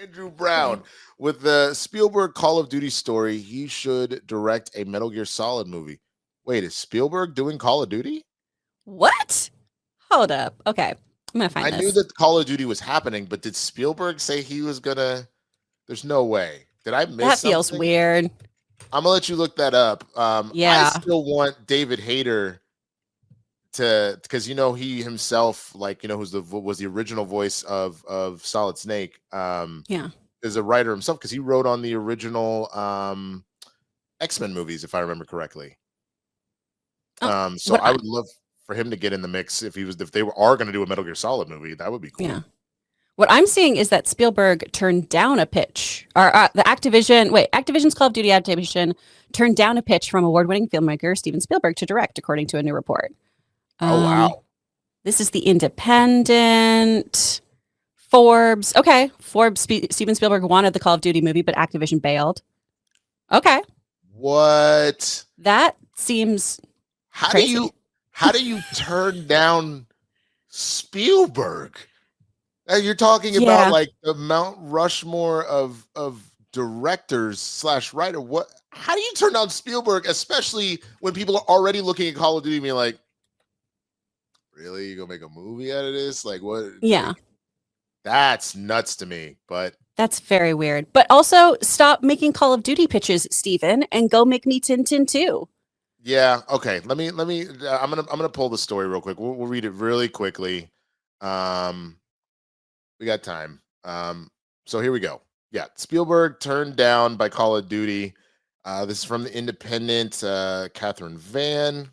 Andrew Brown. With the Spielberg Call of Duty story, he should direct a Metal Gear Solid movie. Wait, is Spielberg doing Call of Duty? What? Hold up. Okay, I'm gonna find I knew this. that Call of Duty was happening, but did Spielberg say he was gonna? There's no way. Did I miss That feels something? weird. I'm gonna let you look that up. I Yeah. still want David Hayter to, because he himself, like, who's was the original voice of Solid Snake. Yeah. Is a writer himself because he wrote on the original X-Men movies, if I remember correctly. Oh, So what I I, would love for him to get in the mix if are going to do a Metal Gear Solid movie. That would be cool. yeah. What I'm seeing is that Spielberg turned down a pitch, or Activision's Call of Duty adaptation turned down a pitch from award-winning filmmaker Steven Spielberg to direct, according to a new report. Oh Um, wow. this is the Independent, Forbes. Okay, Steven Spielberg wanted the Call of Duty movie, but Activision bailed. Okay, What? that seems How do crazy. you how do you turn down Spielberg? You're talking about Yeah, like the Mount Rushmore of directors slash writer. What? How do you turn down Spielberg, especially when people are already looking at Call of Duty and being like, "Really, you gonna make a movie out of this? Like, what? yeah. Like, that's nuts to me." But That's very weird. But also, stop making Call of Duty pitches, Steven, and go make me Tintin too. yeah, okay. Let me. I'm gonna pull the story real quick. We'll read it really quickly. Um, we got time. So here we go. Yeah, Spielberg turned down by Call of Duty. This is from the Independent. Catherine Van.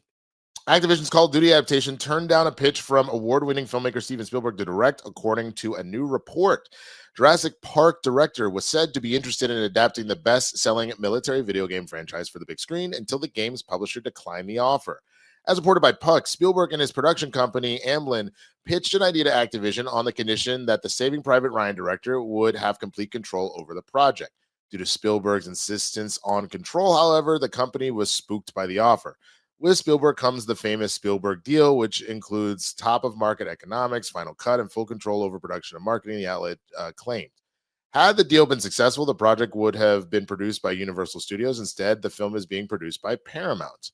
Activision's Call of Duty adaptation turned down a pitch from award-winning filmmaker Steven Spielberg to direct, according to a new report. Jurassic Park director was said to be interested in adapting the best-selling military video game franchise for the big screen until the game's publisher declined the offer. As reported by Puck, Spielberg and his production company, Amblin, pitched an idea to Activision on the condition that the Saving Private Ryan director would have complete control over the project. Due to Spielberg's insistence on control, however, the company was spooked by the offer. With Spielberg comes the famous Spielberg deal, which includes top of market economics, final cut, and full control over production and marketing, the outlet claimed. Had the deal been successful, the project would have been produced by Universal Studios. Instead, the film is being produced by Paramount.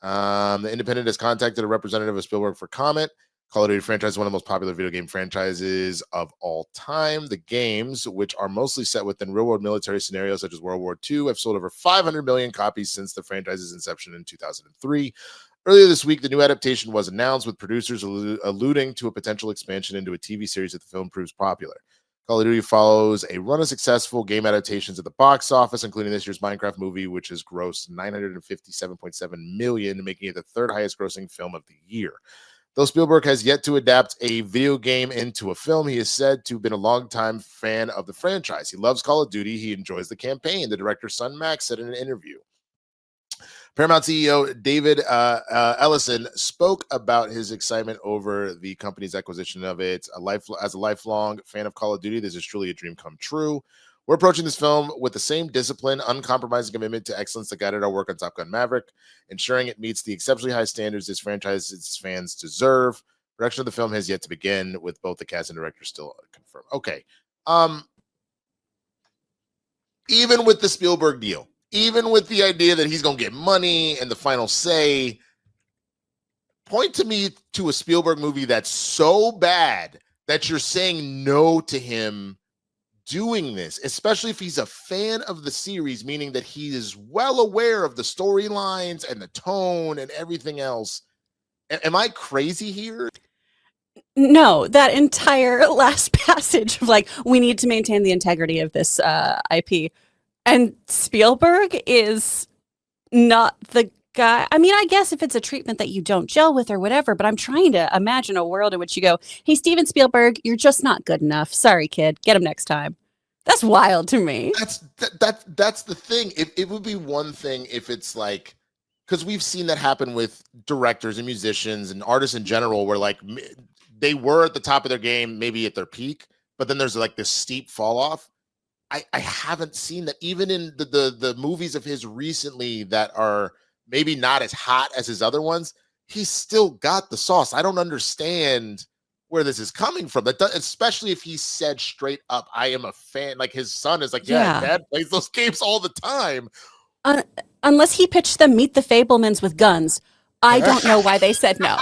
The Independent has contacted a representative of Spielberg for comment. Call of Duty franchise is one of the most popular video game franchises of all time. The games, which are mostly set within real-world military scenarios such as World War II, have sold over 500 million copies since the franchise's inception in 2003. Earlier this week, the new adaptation was announced, with producers alluding to a potential expansion into a TV series if the film proves popular. Call of Duty follows a run of successful game adaptations at the box office, including this year's Minecraft movie, which has grossed $957.7 million, making it the third highest grossing film of the year. Though Spielberg has yet to adapt a video game into a film, he is said to have been a longtime fan of the franchise. He loves Call of Duty. He enjoys the campaign, the director's son Max said in an interview. Paramount CEO David Ellison spoke about his excitement over the company's acquisition of it. As a lifelong fan of Call of Duty, this is truly a dream come true. We're approaching this film with the same discipline, uncompromising commitment to excellence that guided our work on Top Gun Maverick, ensuring it meets the exceptionally high standards this franchise's fans deserve. Production of the film has yet to begin, with both the cast and director still confirmed. Okay. Even with the Spielberg deal, even with the idea that he's going to get money and the final say, point to me to a Spielberg movie that's so bad that you're saying no to him doing this, especially if he's a fan of the series, meaning that he is well aware of the storylines and the tone and everything else. Am I crazy here? No, that entire last passage of like, we need to maintain the integrity of this IP. And Spielberg is not the guy. I mean, I guess if it's a treatment that you don't gel with or whatever, but I'm trying to imagine a world in which you go, hey, Steven Spielberg, you're just not good enough. Sorry, kid. Get him next time. That's wild to me. That's the thing. It would be one thing if it's like, because we've seen that happen with directors and musicians and artists in general, where like they were at the top of their game, maybe at their peak, but then there's like this steep fall off. I haven't seen that even in the movies of his recently that are maybe not as hot as his other ones. He's still got the sauce. I don't understand where this is coming from. That does, especially if he said straight up, "I am a fan." Like his son is like, "Yeah, Dad plays those games all the time." Unless he pitched them Meet the Fablemans with guns, I don't know why they said no.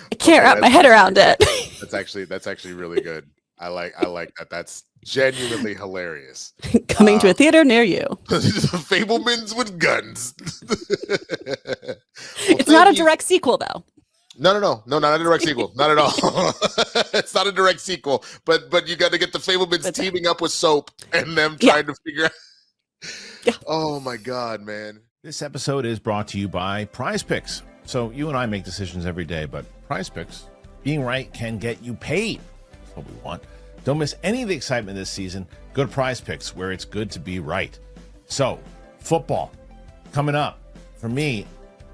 I can't wrap my head around it. That's actually really good. I like that. That's genuinely hilarious. Coming to a theater near you. Fablemans with guns. It's not a direct sequel, though. No, not a direct sequel. Not at all. It's not a direct sequel. But you got to get the Fablemans teaming up with Soap and them trying to figure out. Yeah. Oh my God, man. This episode is brought to you by PrizePicks. So you and I make decisions every day, but PrizePicks, being right can get you paid. That's what we want. Don't miss any of the excitement this season. Go to PrizePicks, where it's good to be right. So, football coming up. For me,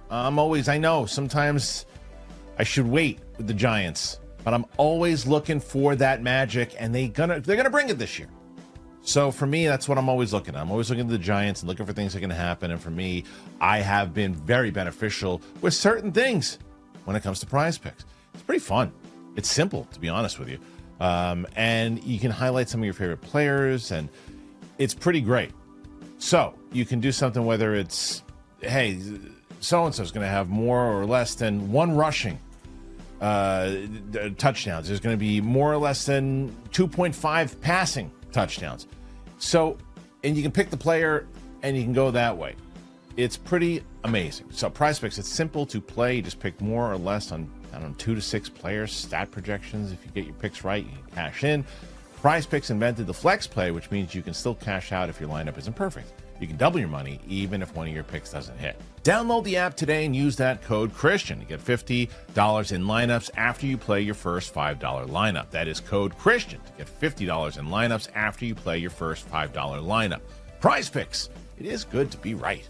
I know sometimes I should wait with the Giants, but I'm always looking for that magic, and they're gonna bring it this year. So for me, that's what I'm always looking at. I'm always looking at the Giants and looking for things that can happen. And for me, I have been very beneficial with certain things when it comes to PrizePicks. It's pretty fun. It's simple, to be honest with you. And you can highlight some of your favorite players, and it's pretty great. So you can do something, whether it's, hey, so-and-so is going to have more or less than one rushing touchdowns. There's going to be more or less than 2.5 passing touchdowns. So, and you can pick the player and you can go that way. It's pretty amazing. So PrizePicks, it's simple to play. You just pick more or less on, 2 to 6 players, stat projections. If you get your picks right, you can cash in. PrizePicks invented the flex play, which means you can still cash out if your lineup isn't perfect. You can double your money even if one of your picks doesn't hit. Download the app today and use that code KRISTIAN to get $50 in lineups after you play your first $5 lineup. That is code KRISTIAN to get $50 in lineups after you play your first $5 lineup. PrizePicks, it is good to be right.